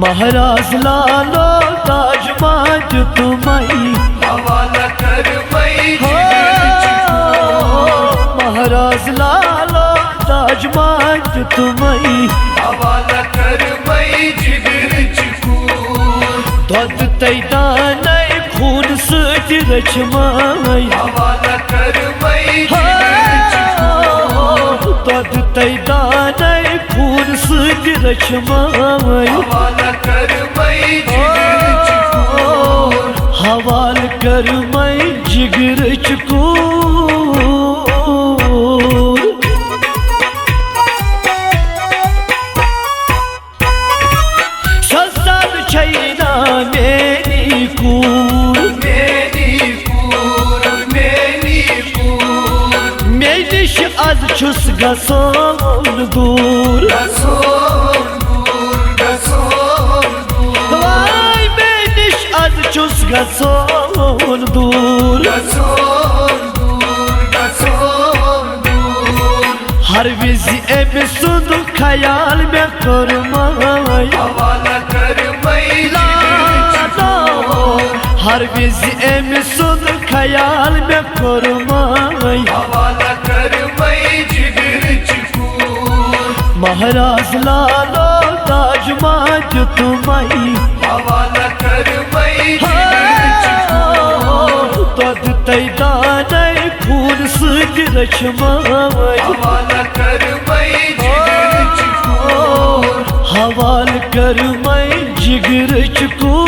महाराज लालो ताज माज तुम्हारी हवाला कर मई महाराज लालो ताज माज तुम्हारी हवाला कर मई जिगर चिकून दद तैदान खून सच रचमाई हवाला कर मई जिगर चिकून दद तैदान खून सच रचमाई हवाला कर मई जिगर चिकून हवाल कर मैं जिगर चकूर सस्ताद छैना मेरी कूर मेनिश आज छुस गसोन दूर वाई मेनिश आज छुस गसोन दूर हर विज़ि एम सुन ख्याल में करमाई हवाला कर मई हर विज़ि एम सुन ख्याल में करमाई हवाला कर मई जिगर चिकून महाराज लालो ताज माज तुम्हारी हवाला कर मई जिगर चिकून दद तैदान खून सच रचमाई हवाला कर मई जिगर चिकून हवाल कर मैं जिगर चकूर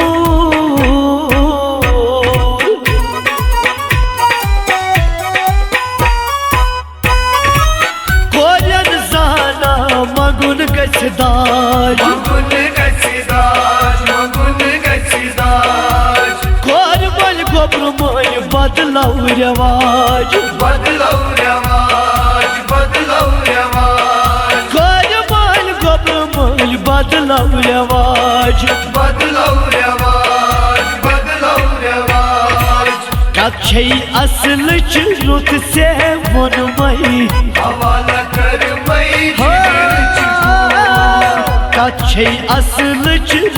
कोयन जाना मगुन गछदाज मगुन गछदाज कोरमल गोब्र मैं बदलाव रवाज बदलाव रवाज कोरमल गोब्र मैं बदलाव रवाज कच्छे असल रुत से वन मई हवाला कर मई जिगर चिकून कच्छे असल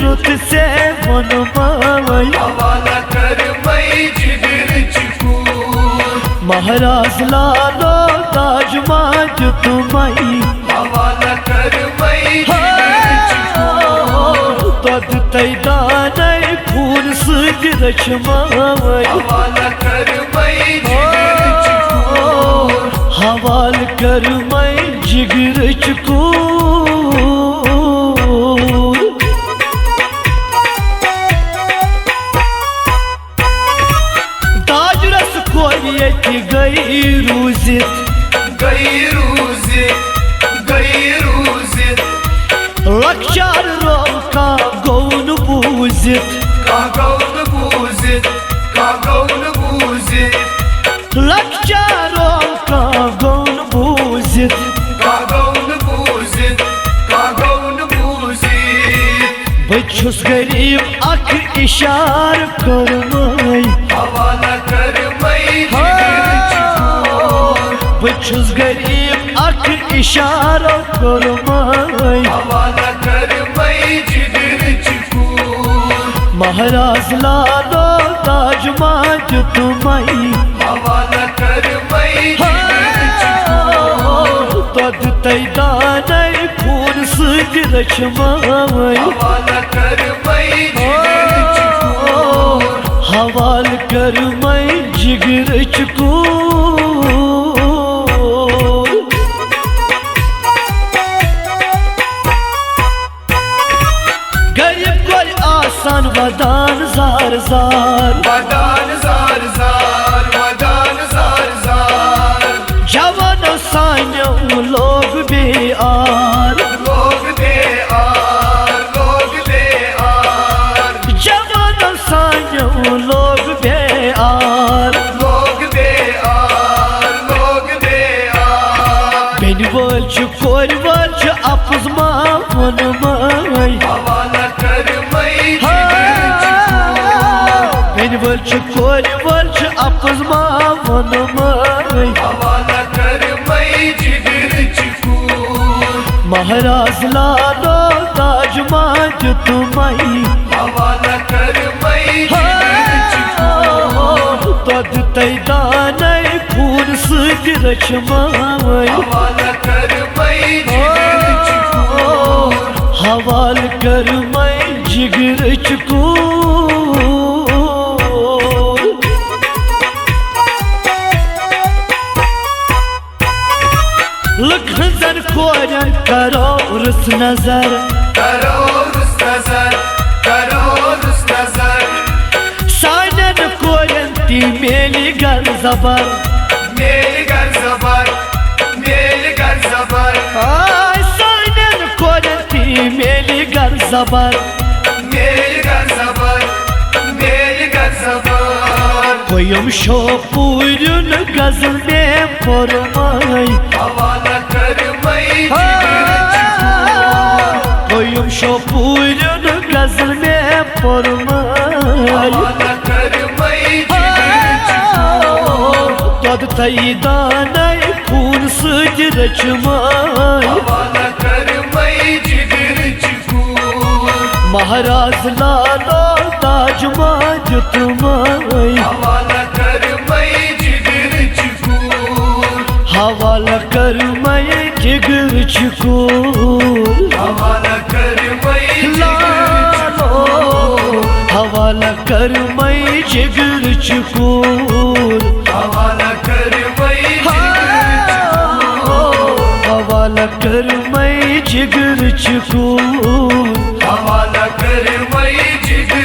रुत से वन मई हवाला कर मई जिगर चिकून महाराज लालो ताज माज तुम्हारी हवाला कर मई जिगर चिकून दद तैदान खून सच रचमाई हवाला कर मई जिगर चिकून हवाल कर मैं जिगर चकूर ताज रस कोयत गई रूजित लक्षार रोम का गौन बूजित लक्षारों का गौन बूजित बछुस गरीब अख इशार करमाई हवाला कर मई जिगर चिकून बछुस गरीब अख इशार करमाई हवाला कर मई जिगर चिकून महाराज लालो ताज माज तुम्हारी हवाला कर मई जिगर चिकून दद तैदान खून सच रचमाई हवाला कर मई जिगर चिकून हवाल कर मैं जिगर चकूर गरीब कोई आसान वदान जार जार जवान सान्यों लोग बेआर जवान सान्यों लोग बेआर बेन वोल कोर वोल अपुज मावन माई हवाला कर मई जिगर चिकून बेन वोल कोर वोल अपुज मावन माई हवाला कर मई जिगर चिकून महाराज लालो ताज ताज माज तुम्हारी हवाला कर मई जिगर चकोर दद तैदान खून सज रचमाई हवाला कर मई जिगर चकोर हवाल कर मैं जिगर चकोर लखन कोरन करो रुस नजर करो रुस नजर करो रुस नजर सानन कोरन ती मेली गर जबर मेल गर जबर मेल गर जबर सानन कोरन ती मेली गर जबर मेल गर जबर मेल गर जबर कोयम शो पूरन गजल में फरमाई हवाला कर मई जिगर चकोर कोयम शो पूरन गजल में फरमाई हवाला कर मई जिगर चकोर दद तैदान खून सज रचमाई हवाला कर मई जिगर चकोर महाराज लालो ताज माज तुम्हारी हवाला कर मई जिगर चकोर हवाला कर मैं जिगर चकोर हवाला कर मई लालो हवाला कर मैं जिगर चकोर हवाला कर मई जिगर चकोर हवाला कर मैं जिगर चकोर हवाला कर मई जिगर